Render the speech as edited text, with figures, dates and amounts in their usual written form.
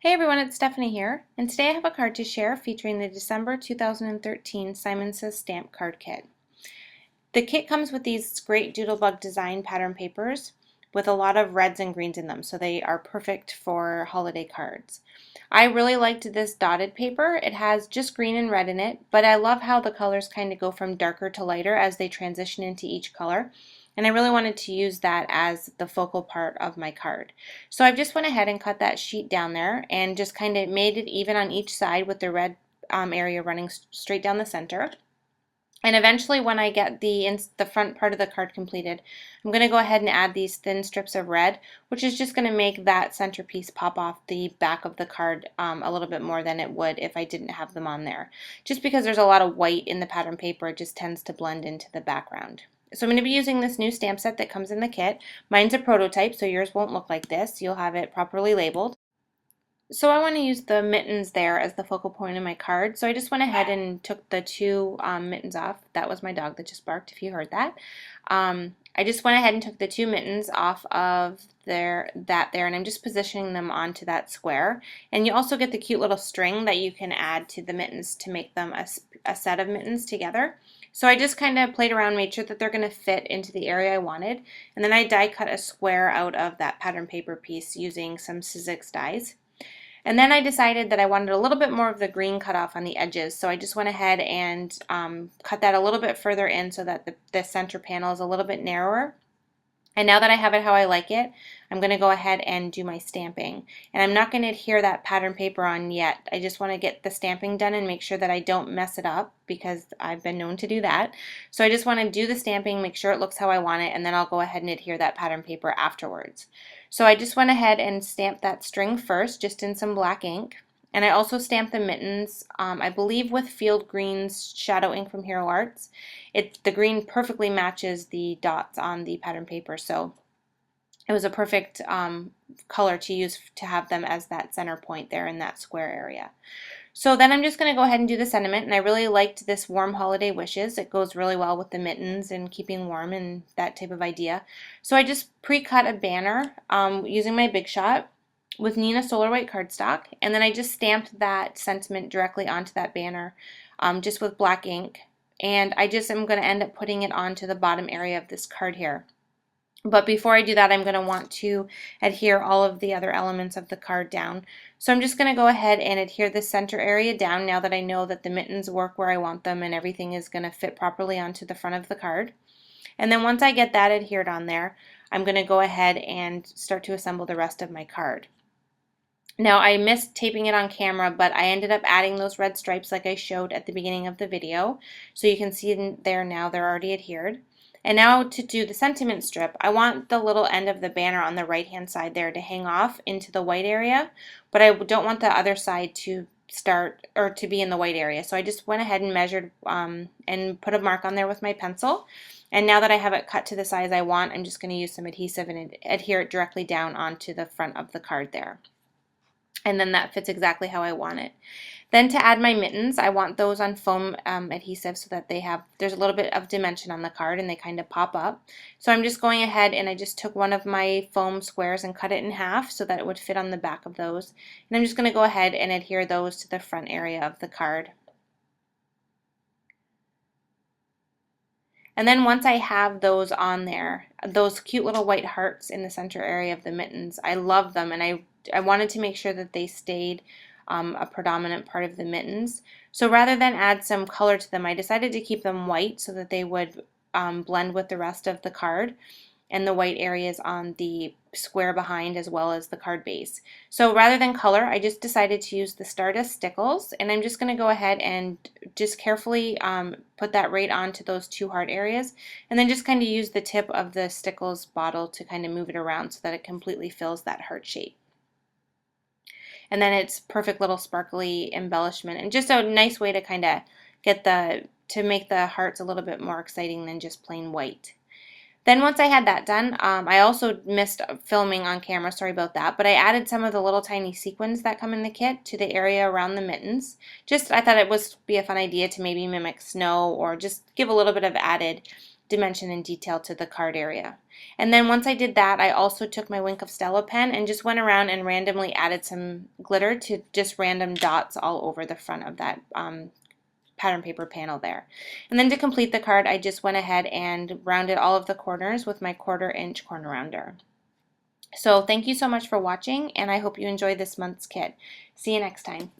Hey everyone, it's Stephanie here, and today I have a card to share featuring the December 2013 Simon Says Stamp Card Kit. The kit comes with these great Doodlebug design pattern papers with a lot of reds and greens in them, so they are perfect for holiday cards. I really liked this dotted paper. It has just green and red in it, but I love how the colors kind of go from darker to lighter as they transition into each color. And I really wanted to use that as the focal part of my card. So I've just went ahead and cut that sheet down there and just kind of made it even on each side with the red area running straight down the center. And eventually when I get the front part of the card completed, I'm going to go ahead and add these thin strips of red, which is just going to make that centerpiece pop off the back of the card a little bit more than it would if I didn't have them on there. Just because there's a lot of white in the pattern paper, it just tends to blend into the background. So I'm going to be using this new stamp set that comes in the kit. Mine's a prototype, so yours won't look like this. You'll have it properly labeled. So I want to use the mittens there as the focal point of my card. So I just went ahead and took the two mittens off. That was my dog that just barked, if you heard that. I just went ahead and took the two mittens off of there, and I'm just positioning them onto that square. And you also get the cute little string that you can add to the mittens to make them a set of mittens together. So I just kind of played around, made sure that they're going to fit into the area I wanted, and then I die cut a square out of that pattern paper piece using some Sizzix dies. And then I decided that I wanted a little bit more of the green cut off on the edges, so I just went ahead and cut that a little bit further in so that the center panel is a little bit narrower. And now that I have it how I like it, I'm going to go ahead and do my stamping. And I'm not going to adhere that pattern paper on yet. I just want to get the stamping done and make sure that I don't mess it up because I've been known to do that. So I just want to do the stamping, make sure it looks how I want it, and then I'll go ahead and adhere that pattern paper afterwards. So I just went ahead and stamped that string first, just in some black ink. And I also stamped the mittens, I believe with Field Green's Shadow Ink from Hero Arts. The green perfectly matches the dots on the pattern paper, so it was a perfect color to use to have them as that center point there in that square area. So then I'm just going to go ahead and do the sentiment, and I really liked this Warm Holiday Wishes. It goes really well with the mittens and keeping warm and that type of idea. So I just pre-cut a banner using my Big Shot with Neenah Solar White cardstock, and then I just stamped that sentiment directly onto that banner just with black ink, and I just am going to end up putting it onto the bottom area of this card here. But before I do that, I'm going to want to adhere all of the other elements of the card down. So I'm just going to go ahead and adhere the center area down now that I know that the mittens work where I want them and everything is going to fit properly onto the front of the card. And then once I get that adhered on there, I'm going to go ahead and start to assemble the rest of my card. Now I missed taping it on camera, but I ended up adding those red stripes like I showed at the beginning of the video. So you can see there now they're already adhered. And now to do the sentiment strip, I want the little end of the banner on the right hand side there to hang off into the white area, but I don't want the other side to start or to be in the white area. So I just went ahead and measured and put a mark on there with my pencil. And now that I have it cut to the size I want, I'm just going to use some adhesive and adhere it directly down onto the front of the card there. And then that fits exactly how I want it. Then to add my mittens, I want those on foam adhesive so that there's a little bit of dimension on the card and they kind of pop up. So I'm just going ahead and I just took one of my foam squares and cut it in half so that it would fit on the back of those. And I'm just going to go ahead and adhere those to the front area of the card. And then once I have those on there, those cute little white hearts in the center area of the mittens, I love them, and I wanted to make sure that they stayed a predominant part of the mittens. So rather than add some color to them, I decided to keep them white so that they would blend with the rest of the card and the white areas on the square behind as well as the card base. So rather than color, I just decided to use the Stardust Stickles, and I'm just going to go ahead and just carefully put that right onto those two heart areas, and then just kind of use the tip of the Stickles bottle to kind of move it around so that it completely fills that heart shape. And then it's perfect little sparkly embellishment and just a nice way to kind of to make the hearts a little bit more exciting than just plain white. Then once I had that done, I also missed filming on camera, sorry about that, but I added some of the little tiny sequins that come in the kit to the area around the mittens. I thought it would be a fun idea to maybe mimic snow or just give a little bit of added dimension and detail to the card area. And then once I did that, I also took my Wink of Stella pen and just went around and randomly added some glitter to just random dots all over the front of that pattern paper panel there. And then to complete the card, I just went ahead and rounded all of the corners with my 1/4 inch corner rounder. So thank you so much for watching, and I hope you enjoy this month's kit. See you next time.